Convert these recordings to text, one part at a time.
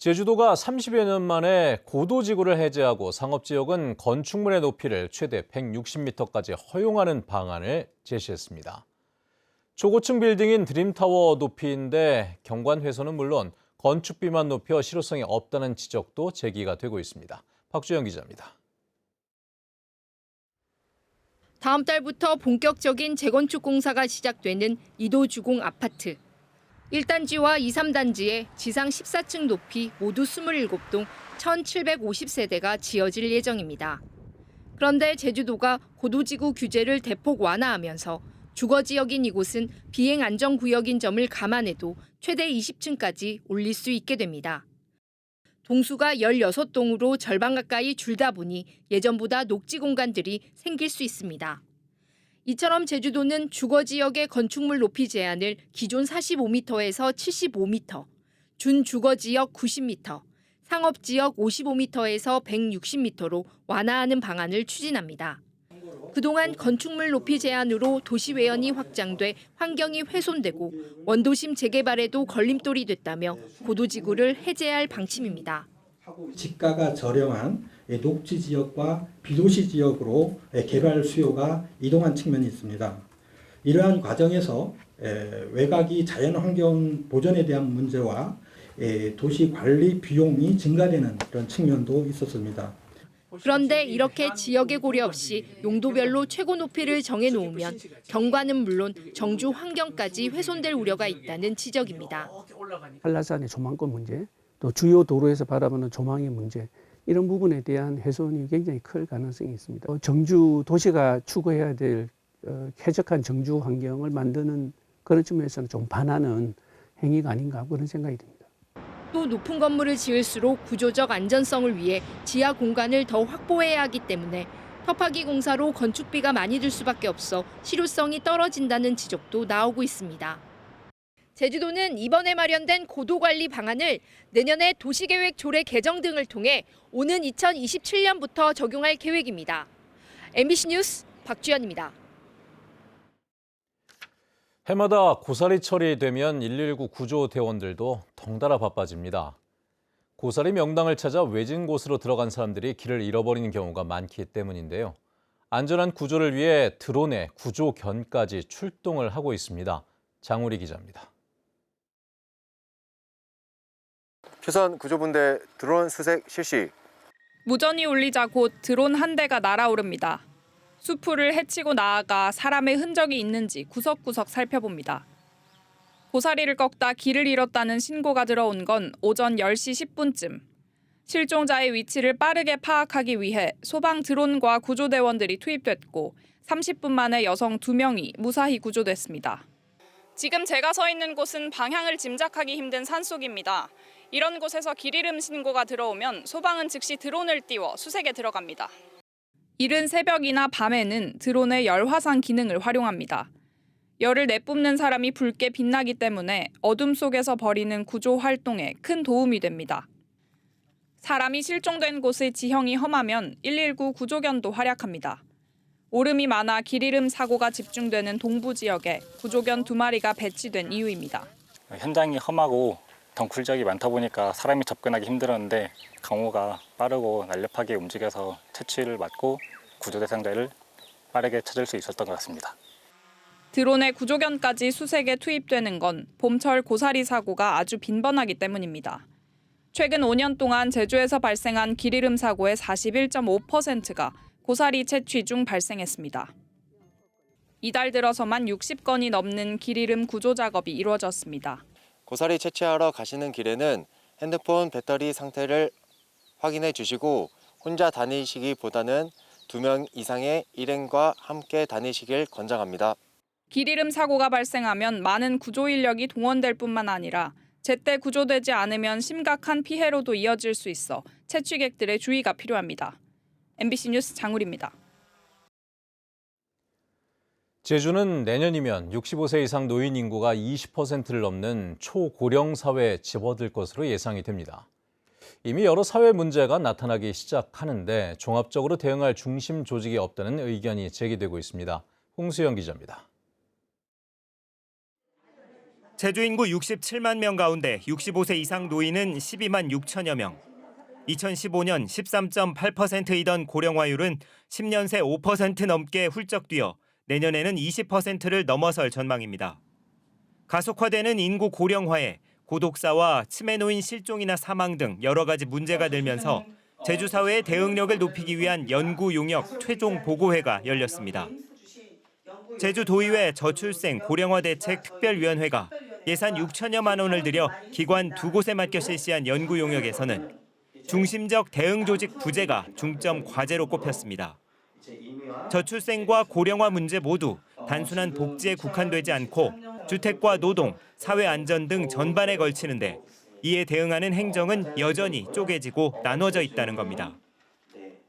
제주도가 30여 년 만에 고도지구를 해제하고 상업지역은 건축물의 높이를 최대 160m까지 허용하는 방안을 제시했습니다. 초고층 빌딩인 드림타워 높이인데 경관 훼손은 물론 건축비만 높여 실효성이 없다는 지적도 제기가 되고 있습니다. 박주영 기자입니다. 다음 달부터 본격적인 재건축 공사가 시작되는 이도주공 아파트. 1단지와 2, 3단지에 지상 14층 높이 모두 27동 1,750세대가 지어질 예정입니다. 그런데 제주도가 고도지구 규제를 대폭 완화하면서 주거지역인 이곳은 비행안전구역인 점을 감안해도 최대 20층까지 올릴 수 있게 됩니다. 동수가 16동으로 절반 가까이 줄다 보니 예전보다 녹지 공간들이 생길 수 있습니다. 이처럼 제주도는 주거지역의 건축물 높이 제한을 기존 45m에서 75m, 준주거지역 90m, 상업지역 55m에서 160m로 완화하는 방안을 추진합니다. 그동안 건축물 높이 제한으로 도시외연이 확장돼 환경이 훼손되고 원도심 재개발에도 걸림돌이 됐다며 고도지구를 해제할 방침입니다. 지가가 저렴한 녹지 지역과 비도시 지역으로 개발 수요가 이동한 측면이 있습니다. 이러한 과정에서 외곽이 자연환경 보전에 대한 문제와 도시 관리 비용이 증가되는 그런 측면도 있었습니다. 그런데 이렇게 지역의 고려 없이 용도별로 최고 높이를 정해놓으면 경관은 물론 정주 환경까지 훼손될 우려가 있다는 지적입니다. 한라산의 조망권 문제, 또 주요 도로에서 바라보는 조망의 문제, 이런 부분에 대한 훼손이 굉장히 클 가능성이 있습니다. 정주 도시가 추구해야 될 쾌적한 정주 환경을 만드는 그런 측면에서는 좀 반하는 행위가 아닌가 그런 생각이 듭니다. 또 높은 건물을 지을수록 구조적 안전성을 위해 지하 공간을 더 확보해야 하기 때문에 터파기 공사로 건축비가 많이 들 수밖에 없어 실효성이 떨어진다는 지적도 나오고 있습니다. 제주도는 이번에 마련된 고도관리 방안을 내년에 도시계획 조례 개정 등을 통해 오는 2027년부터 적용할 계획입니다. MBC 뉴스 박주연입니다. 해마다 고사리 처리되면 119 구조대원들도 덩달아 바빠집니다. 고사리 명당을 찾아 외진 곳으로 들어간 사람들이 길을 잃어버리는 경우가 많기 때문인데요. 안전한 구조를 위해 드론의 구조견까지 출동을 하고 있습니다. 장우리 기자입니다. 최선 구조분대 드론 수색 실시. 무전이 울리자 곧 드론 한 대가 날아오릅니다. 수풀을 헤치고 나아가 사람의 흔적이 있는지 구석구석 살펴봅니다. 고사리를 꺾다 길을 잃었다는 신고가 들어온 건 오전 10시 10분쯤. 실종자의 위치를 빠르게 파악하기 위해 소방 드론과 구조대원들이 투입됐고 30분 만에 여성 2명이 무사히 구조됐습니다. 지금 제가 서 있는 곳은 방향을 짐작하기 힘든 산속입니다. 이런 곳에서 길 잃음 신고가 들어오면 소방은 즉시 드론을 띄워 수색에 들어갑니다. 이른 새벽이나 밤에는 드론의 열화상 기능을 활용합니다. 열을 내뿜는 사람이 붉게 빛나기 때문에 어둠 속에서 벌이는 구조 활동에 큰 도움이 됩니다. 사람이 실종된 곳의 지형이 험하면 119 구조견도 활약합니다. 오름이 많아 길 잃음 사고가 집중되는 동부 지역에 구조견 2마리가 배치된 이유입니다. 현장이 험하고 덩굴적이 많다 보니까 사람이 접근하기 힘들었는데 강호가 빠르고 날렵하게 움직여서 채취를 맡고 구조 대상자를 빠르게 찾을 수 있었던 것 같습니다. 드론의 구조견까지 수색에 투입되는 건 봄철 고사리 사고가 아주 빈번하기 때문입니다. 최근 5년 동안 제주에서 발생한 길 잃음 사고의 41.5%가 고사리 채취 중 발생했습니다. 이달 들어서만 60건이 넘는 길 잃음 구조 작업이 이루어졌습니다. 고사리 채취하러 가시는 길에는 핸드폰 배터리 상태를 확인해 주시고 혼자 다니시기보다는 2명 이상의 일행과 함께 다니시길 권장합니다. 길 잃음 사고가 발생하면 많은 구조 인력이 동원될 뿐만 아니라 제때 구조되지 않으면 심각한 피해로도 이어질 수 있어 채취객들의 주의가 필요합니다. MBC 뉴스 장우리입니다. 제주는 내년이면 65세 이상 노인 인구가 20%를 넘는 초고령 사회에 접어들 것으로 예상이 됩니다. 이미 여러 사회 문제가 나타나기 시작하는데 종합적으로 대응할 중심 조직이 없다는 의견이 제기되고 있습니다. 홍수영 기자입니다. 제주 인구 67만 명 가운데 65세 이상 노인은 12만 6천여 명. 2015년 13.8%이던 고령화율은 10년 새 5% 넘게 훌쩍 뛰어 내년에는 20%를 넘어설 전망입니다. 가속화되는 인구 고령화에 고독사와 치매 노인 실종이나 사망 등 여러 가지 문제가 늘면서 제주 사회의 대응력을 높이기 위한 연구 용역 최종 보고회가 열렸습니다. 제주도의회 저출생 고령화 대책 특별위원회가 예산 6천여만 원을 들여 기관 2곳에 맡겨 실시한 연구 용역에서는 중심적 대응 조직 부재가 중점 과제로 꼽혔습니다. 저출생과 고령화 문제 모두 단순한 복지에 국한되지 않고 주택과 노동, 사회 안전 등 전반에 걸치는데 이에 대응하는 행정은 여전히 쪼개지고 나눠져 있다는 겁니다.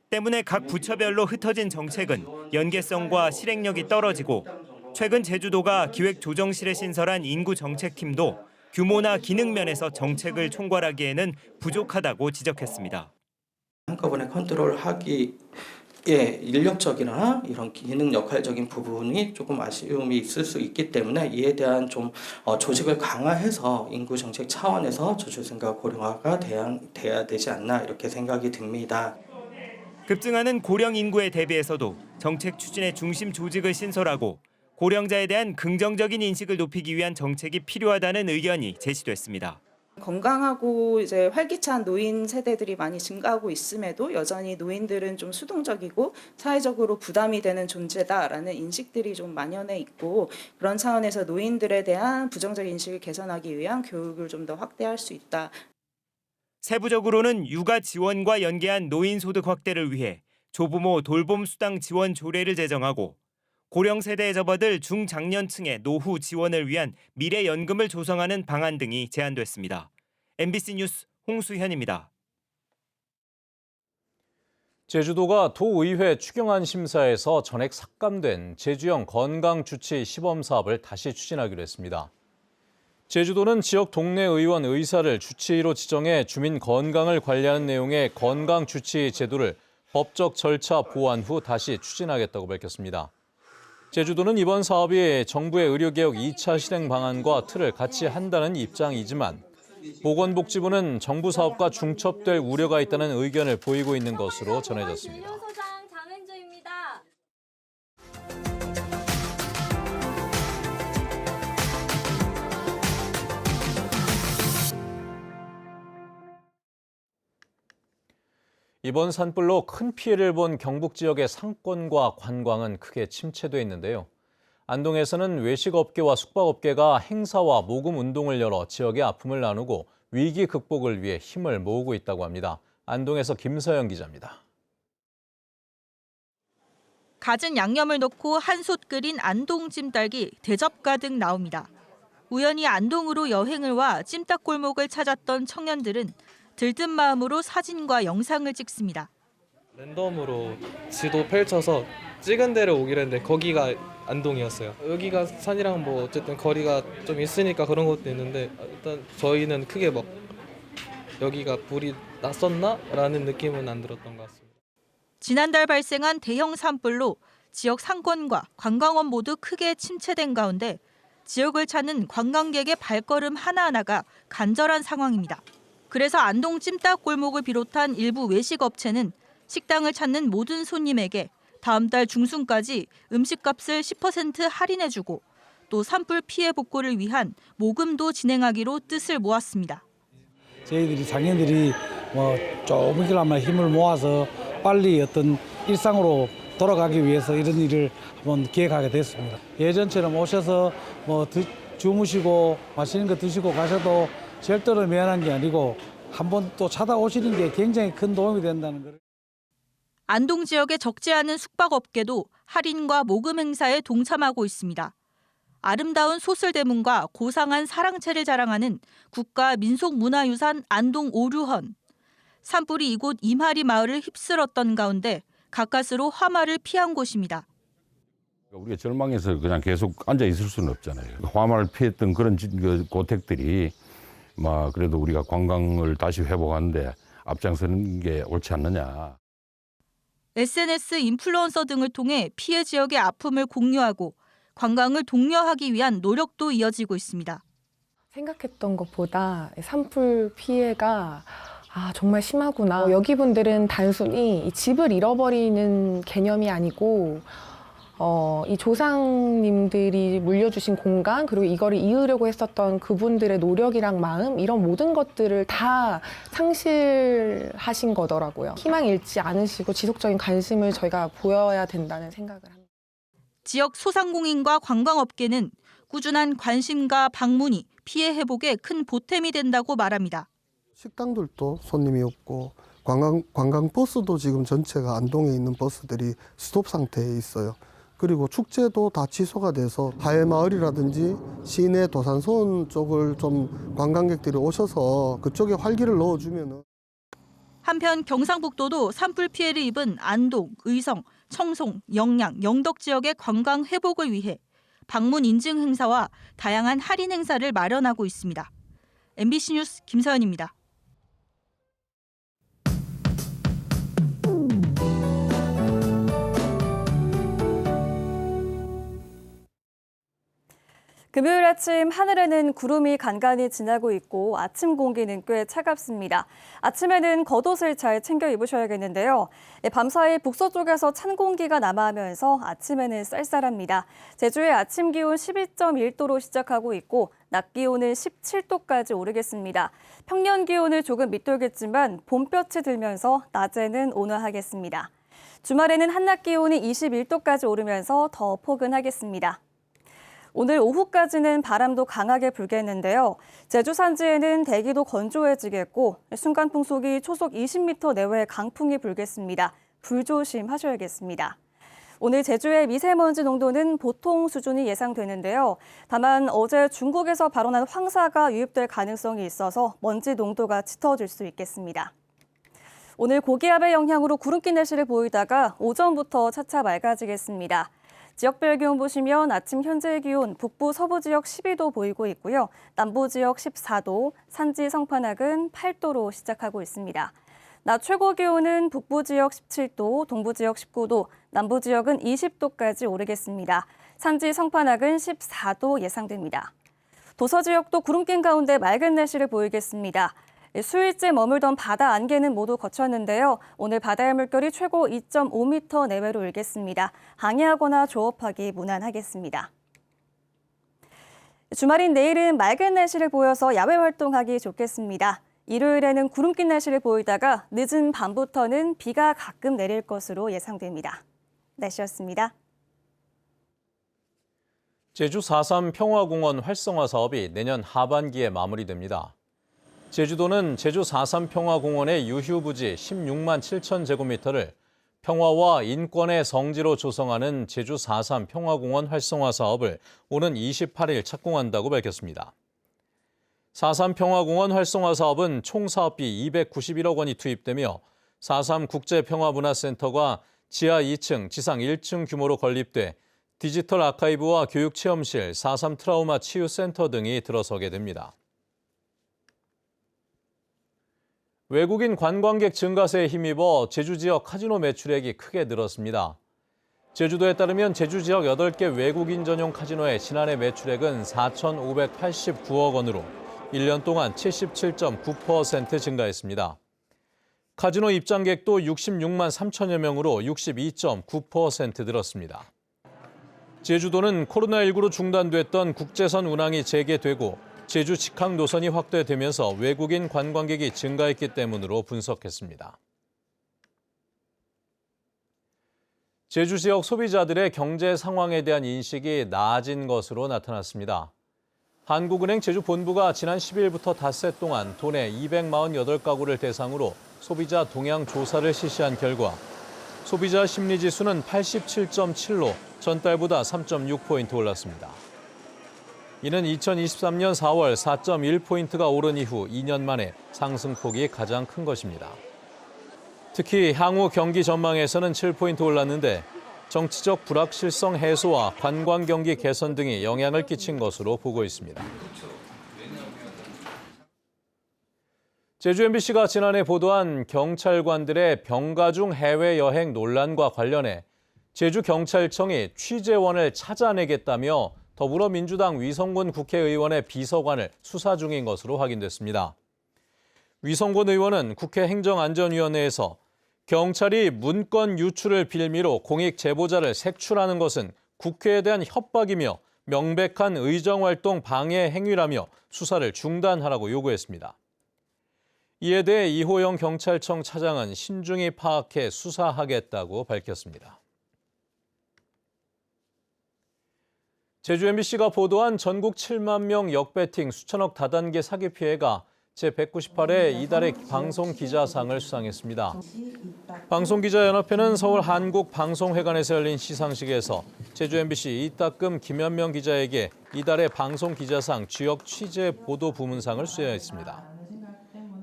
때문에 각 부처별로 흩어진 정책은 연계성과 실행력이 떨어지고 최근 제주도가 기획조정실에 신설한 인구정책팀도 규모나 기능 면에서 정책을 총괄하기에는 부족하다고 지적했습니다. 한꺼번에 컨트롤하기에 인력적이나 이런 기능 역할적인 부분이 조금 아쉬움이 있을 수 있기 때문에 이에 대한 좀 조직을 강화해서 인구 정책 차원에서 저출생과 고령화가 돼야 되지 않나 이렇게 생각이 듭니다. 급증하는 고령 인구에 대비해서도 정책 추진의 중심 조직을 신설하고 고령자에 대한 긍정적인 인식을 높이기 위한 정책이 필요하다는 의견이 제시됐습니다. 건강하고 이제 활기찬 노인 세대들이 많이 증가하고 있음에도 여전히 노인들은 좀 수동적이고 사회적으로 부담이 되는 존재다라는 인식들이 좀 만연해 있고 그런 차원에서 노인들에 대한 부정적 인식을 개선하기 위한 교육을 좀 더 확대할 수 있다. 세부적으로는 육아 지원과 연계한 노인 소득 확대를 위해 조부모 돌봄 수당 지원 조례를 제정하고 고령 세대에 접어들 중장년층의 노후 지원을 위한 미래연금을 조성하는 방안 등이 제안됐습니다. MBC 뉴스 홍수현입니다. 제주도가 도의회 추경안 심사에서 전액 삭감된 제주형 건강주치 시범사업을 다시 추진하기로 했습니다. 제주도는 지역 동네 의원 의사를 주치의로 지정해 주민 건강을 관리하는 내용의 건강주치 제도를 법적 절차 보완 후 다시 추진하겠다고 밝혔습니다. 제주도는 이번 사업이 정부의 의료개혁 2차 실행 방안과 틀을 같이 한다는 입장이지만 보건복지부는 정부 사업과 중첩될 우려가 있다는 의견을 보이고 있는 것으로 전해졌습니다. 이번 산불로 큰 피해를 본 경북 지역의 상권과 관광은 크게 침체돼 있는데요. 안동에서는 외식업계와 숙박업계가 행사와 모금 운동을 열어 지역의 아픔을 나누고 위기 극복을 위해 힘을 모으고 있다고 합니다. 안동에서 김서영 기자입니다. 갖은 양념을 넣고 한솥 끓인 안동 찜닭이 대접 가득 나옵니다. 우연히 안동으로 여행을 와 찜닭골목을 찾았던 청년들은 들뜬 마음으로 사진과 영상을 찍습니다. 랜덤으로 지도 펼쳐서 찍은 데를 오기로 했는데 거기가 안동이었어요. 여기가 산이랑 뭐 어쨌든 거리가 좀 있으니까 그런 것도 있는데 일단 저희는 크게 막 여기가 불이 났었나? 라는 느낌은 안 들었던 것 같습니다. 지난달 발생한 대형 산불로 지역 상권과 관광업 모두 크게 침체된 가운데 지역을 찾는 관광객의 발걸음 하나하나가 간절한 상황입니다. 그래서 안동 찜닭 골목을 비롯한 일부 외식업체는 식당을 찾는 모든 손님에게 다음 달 중순까지 음식값을 10% 할인해주고 또 산불 피해 복구를 위한 모금도 진행하기로 뜻을 모았습니다. 저희들이 장년들이 조금이나마 힘을 모아서 빨리 어떤 일상으로 돌아가기 위해서 이런 일을 한번 기획하게 됐습니다. 예전처럼 오셔서 주무시고 맛있는 거 드시고 가셔도 절대로 미안한 게 아니고 한번 또 찾아오시는 게 굉장히 큰 도움이 된다는 거예요. 안동 지역의 적지 않은 숙박업계도 할인과 모금 행사에 동참하고 있습니다. 아름다운 소슬대문과 고상한 사랑채를 자랑하는 국가 민속문화유산 안동 오류헌. 산불이 이곳 임하리 마을을 휩쓸었던 가운데 가까스로 화마를 피한 곳입니다. 우리가 절망해서 그냥 계속 앉아 있을 수는 없잖아요. 화마를 피했던 그런 고택들이 그래도 우리가 관광을 다시 회복하는데 앞장서는 게 옳지 않느냐. SNS 인플루언서 등을 통해 피해 지역의 아픔을 공유하고 관광을 독려하기 위한 노력도 이어지고 있습니다. 생각했던 것보다 산불 피해가 정말 심하구나. 여기 분들은 단순히 이 집을 잃어버리는 개념이 아니고 이 조상님들이 물려주신 공간, 그리고 이거를 이으려고 했었던 그분들의 노력이랑 마음, 이런 모든 것들을 다 상실하신 거더라고요. 희망 잃지 않으시고 지속적인 관심을 저희가 보여야 된다는 생각을 합니다. 지역 소상공인과 관광업계는 꾸준한 관심과 방문이 피해 회복에 큰 보탬이 된다고 말합니다. 식당들도 손님이 없고 관광 버스도 지금 전체가 안동에 있는 버스들이 스톱 상태에 있어요. 그리고 축제도 다 취소가 돼서 하회마을이라든지 시내 도산소원 쪽을 좀 관광객들이 오셔서 그쪽에 활기를 넣어주면은. 한편 경상북도도 산불 피해를 입은 안동, 의성, 청송, 영양, 영덕 지역의 관광 회복을 위해 방문 인증 행사와 다양한 할인 행사를 마련하고 있습니다. MBC 뉴스 김서연입니다. 금요일 아침 하늘에는 구름이 간간히 지나고 있고 아침 공기는 꽤 차갑습니다. 아침에는 겉옷을 잘 챙겨 입으셔야겠는데요. 밤사이 북서쪽에서 찬 공기가 남하하면서 아침에는 쌀쌀합니다. 제주의 아침 기온 12.1도로 시작하고 있고 낮 기온은 17도까지 오르겠습니다. 평년 기온을 조금 밑돌겠지만 봄볕이 들면서 낮에는 온화하겠습니다. 주말에는 한낮 기온이 21도까지 오르면서 더 포근하겠습니다. 오늘 오후까지는 바람도 강하게 불겠는데요. 제주 산지에는 대기도 건조해지겠고 순간 풍속이 초속 20m 내외의 강풍이 불겠습니다. 불조심하셔야겠습니다. 오늘 제주의 미세먼지 농도는 보통 수준이 예상되는데요. 다만 어제 중국에서 발원한 황사가 유입될 가능성이 있어서 먼지 농도가 짙어질 수 있겠습니다. 오늘 고기압의 영향으로 구름기 날씨를 보이다가 오전부터 차차 맑아지겠습니다. 지역별 기온 보시면 아침 현재 기온 북부 서부 지역 12도 보이고 있고요. 남부 지역 14도, 산지 성판악은 8도로 시작하고 있습니다. 낮 최고 기온은 북부 지역 17도, 동부 지역 19도, 남부 지역은 20도까지 오르겠습니다. 산지 성판악은 14도 예상됩니다. 도서 지역도 구름 낀 가운데 맑은 날씨를 보이겠습니다. 수일째 머물던 바다 안개는 모두 거쳤는데요. 오늘 바다의 물결이 최고 2.5m 내외로 일겠습니다. 항해하거나 조업하기 무난하겠습니다. 주말인 내일은 맑은 날씨를 보여서 야외 활동하기 좋겠습니다. 일요일에는 구름 낀 날씨를 보이다가 늦은 밤부터는 비가 가끔 내릴 것으로 예상됩니다. 날씨였습니다. 제주 4.3 평화공원 활성화 사업이 내년 하반기에 마무리됩니다. 제주도는 제주 4.3 평화공원의 유휴부지 16만 7천 제곱미터를 평화와 인권의 성지로 조성하는 제주 4.3 평화공원 활성화 사업을 오는 28일 착공한다고 밝혔습니다. 4.3 평화공원 활성화 사업은 총 사업비 291억 원이 투입되며 4.3 국제평화문화센터가 지하 2층, 지상 1층 규모로 건립돼 디지털 아카이브와 교육체험실, 4.3 트라우마 치유센터 등이 들어서게 됩니다. 외국인 관광객 증가세에 힘입어 제주 지역 카지노 매출액이 크게 늘었습니다. 제주도에 따르면 제주 지역 8개 외국인 전용 카지노의 지난해 매출액은 4,589억 원으로 1년 동안 77.9% 증가했습니다. 카지노 입장객도 66만 3천여 명으로 62.9% 늘었습니다. 제주도는 코로나19로 중단됐던 국제선 운항이 재개되고 제주 직항 노선이 확대되면서 외국인 관광객이 증가했기 때문으로 분석했습니다. 제주 지역 소비자들의 경제 상황에 대한 인식이 나아진 것으로 나타났습니다. 한국은행 제주본부가 지난 10일부터 닷새 동안 도내 248가구를 대상으로 소비자 동향 조사를 실시한 결과 소비자 심리지수는 87.7로 전달보다 3.6포인트 올랐습니다. 이는 2023년 4월 4.1포인트가 오른 이후 2년 만에 상승폭이 가장 큰 것입니다. 특히 향후 경기 전망에서는 7포인트 올랐는데 정치적 불확실성 해소와 관광 경기 개선 등이 영향을 끼친 것으로 보고 있습니다. 제주 MBC가 지난해 보도한 경찰관들의 병가 중 해외여행 논란과 관련해 제주경찰청이 취재원을 찾아내겠다며 더불어민주당 위성곤 국회의원의 비서관을 수사 중인 것으로 확인됐습니다. 위성곤 의원은 국회 행정안전위원회에서 경찰이 문건 유출을 빌미로 공익 제보자를 색출하는 것은 국회에 대한 협박이며 명백한 의정활동 방해 행위라며 수사를 중단하라고 요구했습니다. 이에 대해 이호영 경찰청 차장은 신중히 파악해 수사하겠다고 밝혔습니다. 제주 MBC가 보도한 전국 7만 명 역배팅 수천억 다단계 사기 피해가 제198회 이달의 방송기자상을 수상했습니다. 방송기자연합회는 서울 한국방송회관에서 열린 시상식에서 제주 MBC 이따금 김현명 기자에게 이달의 방송기자상 지역 취재 보도 부문상을 수여했습니다.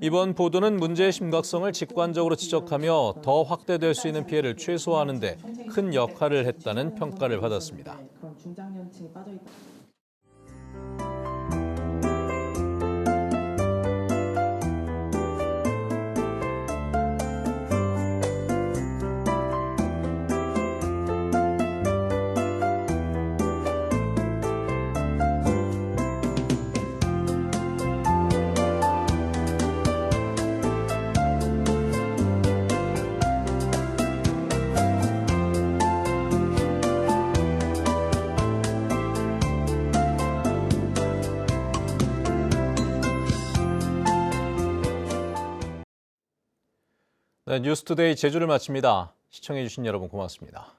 이번 보도는 문제의 심각성을 직관적으로 지적하며 더 확대될 수 있는 피해를 최소화하는 데 큰 역할을 했다는 평가를 받았습니다. 네, 뉴스투데이 제주를 마칩니다. 시청해주신 여러분 고맙습니다.